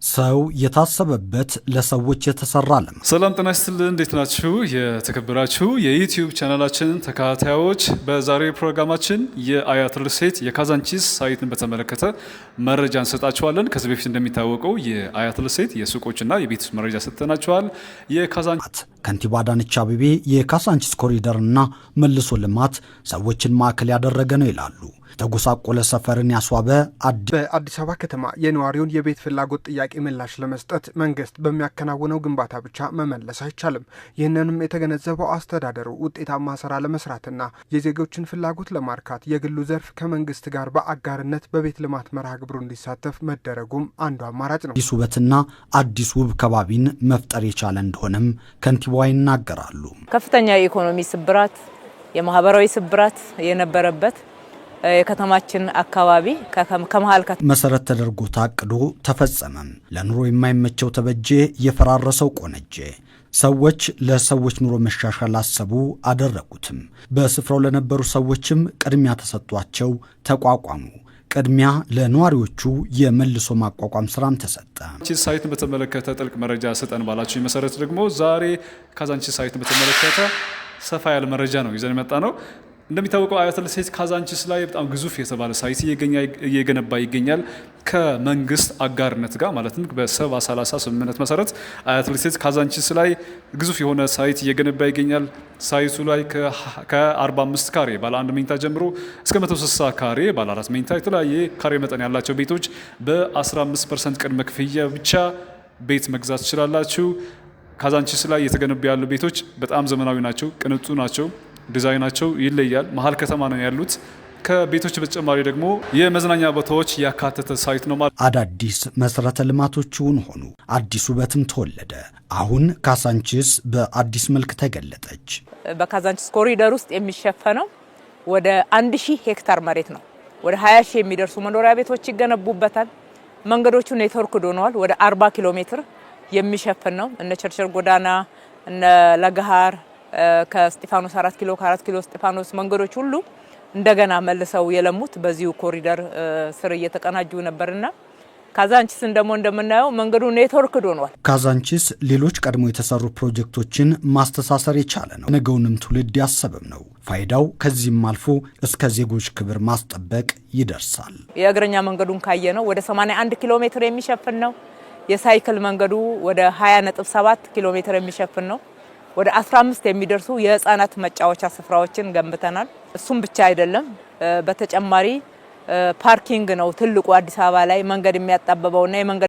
ሰው የታሰበበት ለሰዎች የተሰራ ለም። ሰላም ጤና ይስጥልን፣ እንዴት ናችሁ? የተከበራችሁ የዩቲዩብ ቻናላችን ተከታታዮች፣ በዛሬው ፕሮግራማችን የአያት ሪል ስቴት የካዛንቺስ ሳይትን በተመለከተ መረጃ እንሰጣችኋለን። ከዚህ በፊት እንደሚታወቀው የአያት ሪል ስቴት የሱቆችና የቤት ውስጥ መረጃ ሰጥተናችኋል። የካዛንቺስ ከንቲባ አዳነች አቤቤ የካዛንቺስ ኮሪደርና መልሶ ልማት ሰዎችን ማዕከል ያደረገ ነው ይላሉ። ተጎሳቆለ ሰፈርን ያስዋበ በአዲስ አበባ ከተማ የነዋሪውን የቤት ፍላጎት ጥያቄ ምላሽ ለመስጠት መንግስት በሚያከናውነው ግንባታ ብቻ መመለስ አይቻልም። ይህንንም የተገነዘበው አስተዳደሩ ውጤታማ ስራ ለመስራትና የዜጎችን ፍላጎት ለማርካት የግሉ ዘርፍ ከመንግስት ጋር በአጋርነት በቤት ልማት መርሃ ግብሩ እንዲሳተፍ መደረጉም አንዱ አማራጭ ነው። አዲስ ውበትና አዲስ ውብ ከባቢን መፍጠር የቻለ እንደሆነም ከንቲባዋ ይናገራሉ። ከፍተኛ የኢኮኖሚ ስብራት፣ የማህበራዊ ስብራት የነበረበት የከተማችን አካባቢ ከመሃል መሰረት ተደርጎ ታቅዶ ተፈጸመም። ለኑሮ የማይመቸው ተበጀ፣ የፈራረሰው ቆነጀ። ሰዎች ለሰዎች ኑሮ መሻሻል አሰቡ፣ አደረጉትም። በስፍራው ለነበሩ ሰዎችም ቅድሚያ ተሰጥቷቸው ተቋቋሙ። ቅድሚያ ለነዋሪዎቹ የመልሶ ማቋቋም ስራም ተሰጠ። ካዛንቺስ ሳይትን በተመለከተ ጥልቅ መረጃ ሰጠን ባላችሁ መሰረት ደግሞ ዛሬ ካዛንቺስ ሳይትን በተመለከተ ሰፋ ያለ መረጃ ነው ይዘን የመጣ ነው። እንደሚታወቀው አያት ሪል ስቴት ካዛንቺስ ላይ በጣም ግዙፍ የተባለ ሳይት እየገነባ ይገኛል። ከመንግስት አጋርነት ጋር ማለትም በ70/30 ስምምነት መሰረት አያት ሪል ስቴት ካዛንቺስ ላይ ግዙፍ የሆነ ሳይት እየገነባ ይገኛል። ሳይቱ ላይ ከ45 ካሬ ባለ 1 መኝታ ጀምሮ እስከ 160 ካሬ ባለ 4 መኝታ የተለያየ ካሬ መጠን ያላቸው ቤቶች በ15% ቅድመ ክፍያ ብቻ ቤት መግዛት ትችላላችሁ። ካዛንቺስ ላይ የተገነቡ ያሉ ቤቶች በጣም ዘመናዊ ናቸው፣ ቅንጡ ናቸው። ዲዛይናቸው ይለያል። መሀል ከተማ ነው ያሉት። ከቤቶች በተጨማሪ ደግሞ የመዝናኛ ቦታዎች ያካተተ ሳይት ነው ማለት። አዳዲስ መሰረተ ልማቶችን ሆኑ፣ አዲስ ውበትም ተወለደ። አሁን ካዛንቺስ በአዲስ መልክ ተገለጠች። በካዛንቺስ ኮሪደር ውስጥ የሚሸፈነው ወደ 1000 ሄክታር መሬት ነው። ወደ 20 ሺህ የሚደርሱ መኖሪያ ቤቶች ይገነቡበታል። መንገዶቹ ኔትወርክ ሆነዋል። ወደ 40 ኪሎ ሜትር የሚሸፍን ነው። እነ ቸርቸር ጎዳና፣ እነ ለገሃር ከስጢፋኖስ 4 ኪሎ ከ4 ኪሎ ስጢፋኖስ መንገዶች ሁሉ እንደገና መልሰው የለሙት በዚሁ ኮሪደር ስር እየተቀናጁ ነበርና ካዛንቺስን ደግሞ እንደምናየው መንገዱ ኔትወርክ ሆኗል። ካዛንቺስ ሌሎች ቀድሞ የተሰሩ ፕሮጀክቶችን ማስተሳሰር የቻለ ነው። ነገውንም ትውልድ ያሰበም ነው። ፋይዳው ከዚህም አልፎ እስከ ዜጎች ክብር ማስጠበቅ ይደርሳል። የእግረኛ መንገዱን ካየ ነው ወደ 81 ኪሎ ሜትር የሚሸፍን ነው። የሳይክል መንገዱ ወደ 20.7 ኪሎ ሜትር የሚሸፍን ነው። ወደ 15 የሚደርሱ የህፃናት መጫወቻ ስፍራዎችን ገንብተናል። እሱም ብቻ አይደለም፣ በተጨማሪ ፓርኪንግ ነው ትልቁ አዲስ አበባ ላይ መንገድ የሚያጣበበውና የመንገድ